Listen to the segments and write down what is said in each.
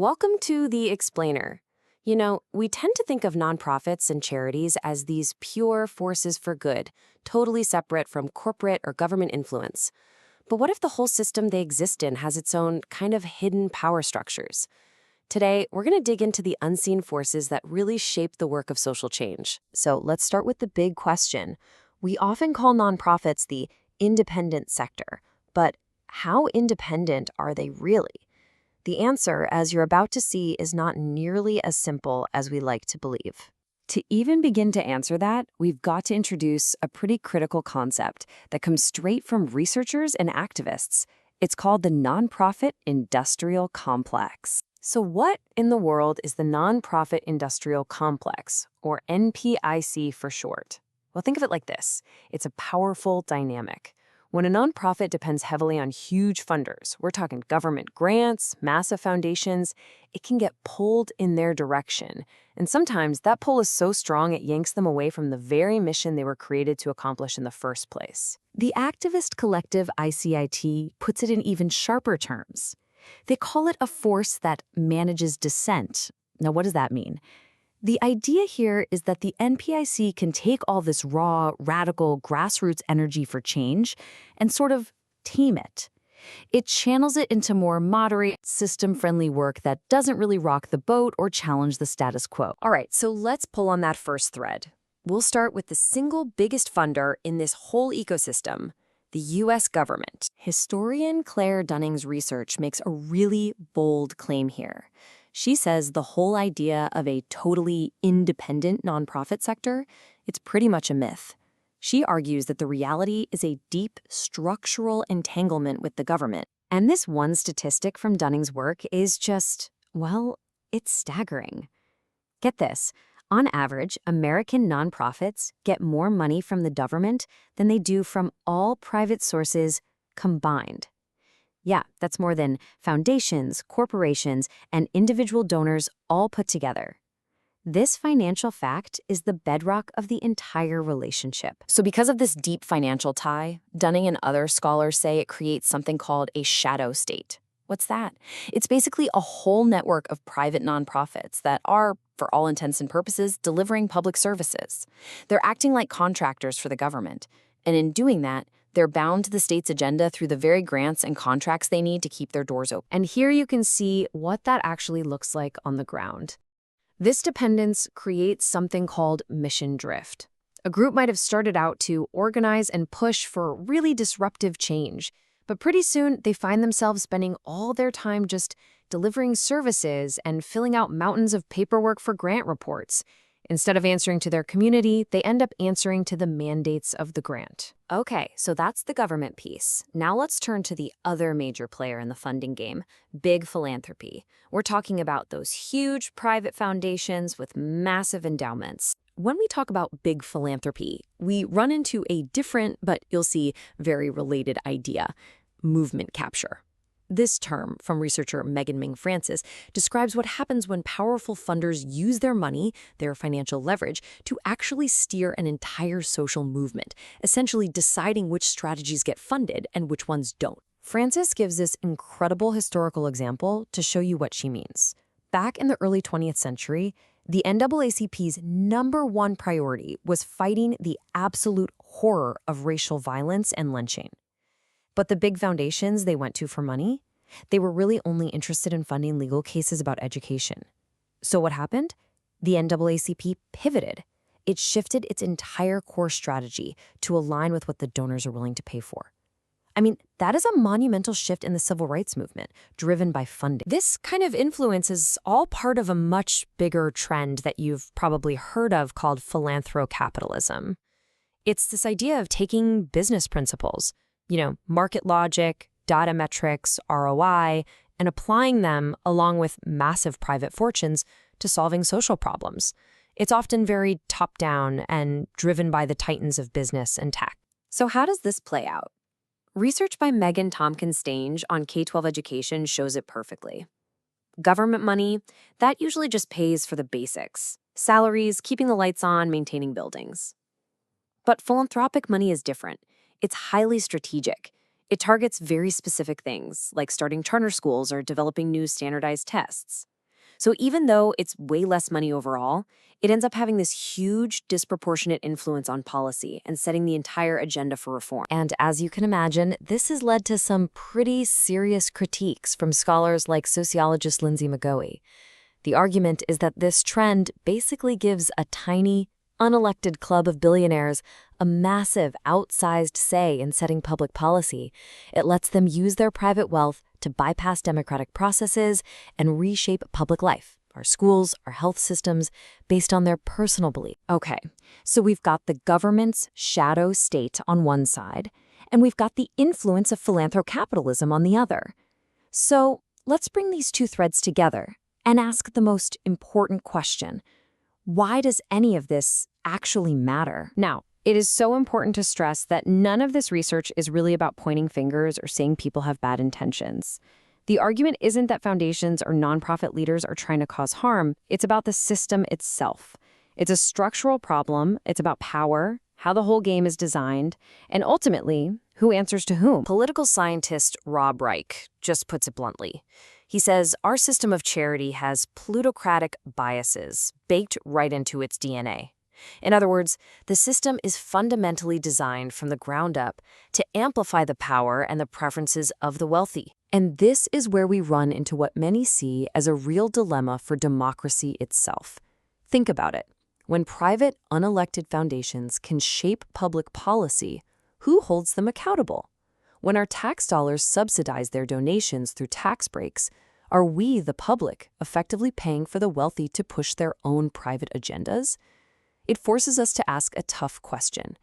Welcome to The Explainer. We tend to think of nonprofits and charities as these pure forces for good, totally separate from corporate or government influence. But what if the whole system they exist in has its own kind of hidden power structures? Today, we're going to dig into the unseen forces that really shape the work of social change. So let's start with the big question. We often call nonprofits the independent sector, but how independent are they really? The answer, as you're about to see, is not nearly as simple as we like to believe. To even begin to answer that, we've got to introduce a pretty critical concept that comes straight from researchers and activists. It's called the nonprofit industrial complex. So what in the world is the nonprofit industrial complex, or NPIC for short? Well, think of it like this. It's a powerful dynamic. When a nonprofit depends heavily on huge funders, we're talking government grants, massive foundations, it can get pulled in their direction. And sometimes that pull is so strong it yanks them away from the very mission they were created to accomplish in the first place. The activist collective ICIT puts it in even sharper terms. They call it a force that manages dissent. Now, what does that mean? The idea here is that the NPIC can take all this raw, radical, grassroots energy for change and sort of tame it. It channels it into more moderate, system-friendly work that doesn't really rock the boat or challenge the status quo. All right, so let's pull on that first thread. We'll start with the single biggest funder in this whole ecosystem, the U.S. government. Historian Claire Dunning's research makes a really bold claim here. She says the whole idea of a totally independent nonprofit sector, it's pretty much a myth. She argues that the reality is a deep structural entanglement with the government. And this one statistic from Dunning's work is just, well, it's staggering. Get this. On average, American nonprofits get more money from the government than they do from all private sources combined. Yeah, that's more than foundations, corporations, and individual donors all put together. This financial fact is the bedrock of the entire relationship. So because of this deep financial tie, Dunning and other scholars say it creates something called a shadow state. What's that? It's basically a whole network of private nonprofits that are, for all intents and purposes, delivering public services. They're acting like contractors for the government. And in doing that, they're bound to the state's agenda through the very grants and contracts they need to keep their doors open. And here you can see what that actually looks like on the ground. This dependence creates something called mission drift. A group might have started out to organize and push for really disruptive change, but pretty soon they find themselves spending all their time just delivering services and filling out mountains of paperwork for grant reports. Instead of answering to their community, they end up answering to the mandates of the grant. Okay, so that's the government piece. Now let's turn to the other major player in the funding game, big philanthropy. We're talking about those huge private foundations with massive endowments. When we talk about big philanthropy, we run into a different, but you'll see, very related idea: movement capture. This term, from researcher Megan Ming Francis, describes what happens when powerful funders use their money, their financial leverage, to actually steer an entire social movement, essentially deciding which strategies get funded and which ones don't. Francis gives this incredible historical example to show you what she means. Back in the early 20th century, the NAACP's #1 priority was fighting the absolute horror of racial violence and lynching. But the big foundations they went to for money, they were really only interested in funding legal cases about education. So what happened? The NAACP pivoted. It shifted its entire core strategy to align with what the donors are willing to pay for. I mean, that is a monumental shift in the civil rights movement, driven by funding. This kind of influence is all part of a much bigger trend that you've probably heard of called philanthrocapitalism. It's this idea of taking business principles, market logic, data metrics, ROI, and applying them along with massive private fortunes to solving social problems. It's often very top-down and driven by the titans of business and tech. So how does this play out? Research by Megan Tompkins-Stange on K-12 education shows it perfectly. Government money, that usually just pays for the basics: salaries, keeping the lights on, maintaining buildings. But philanthropic money is different. It's highly strategic. It targets very specific things, like starting charter schools or developing new standardized tests. So even though it's way less money overall, it ends up having this huge disproportionate influence on policy and setting the entire agenda for reform. And as you can imagine, this has led to some pretty serious critiques from scholars like sociologist Lindsay McGoey. The argument is that this trend basically gives a tiny, unelected club of billionaires a massive, outsized say in setting public policy. It lets them use their private wealth to bypass democratic processes and reshape public life, our schools, our health systems, based on their personal belief. Okay, so we've got the government's shadow state on one side, and we've got the influence of philanthrocapitalism on the other. So let's bring these two threads together and ask the most important question. Why does any of this actually matter? Now, it is so important to stress that none of this research is really about pointing fingers or saying people have bad intentions. The argument isn't that foundations or nonprofit leaders are trying to cause harm. It's about the system itself. It's a structural problem. It's about power, how the whole game is designed, and ultimately, who answers to whom. Political scientist Rob Reich just puts it bluntly. He says, our system of charity has plutocratic biases baked right into its DNA. In other words, the system is fundamentally designed from the ground up to amplify the power and the preferences of the wealthy. And this is where we run into what many see as a real dilemma for democracy itself. Think about it. When private, unelected foundations can shape public policy, who holds them accountable? When our tax dollars subsidize their donations through tax breaks, are we, the public, effectively paying for the wealthy to push their own private agendas? It forces us to ask a tough question.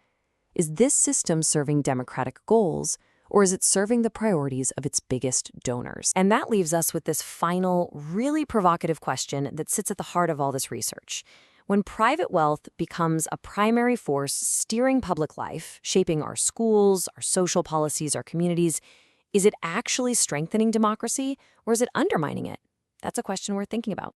Is this system serving democratic goals, or is it serving the priorities of its biggest donors? And that leaves us with this final, really provocative question that sits at the heart of all this research. When private wealth becomes a primary force steering public life, shaping our schools, our social policies, our communities, is it actually strengthening democracy, or is it undermining it? That's a question worth thinking about.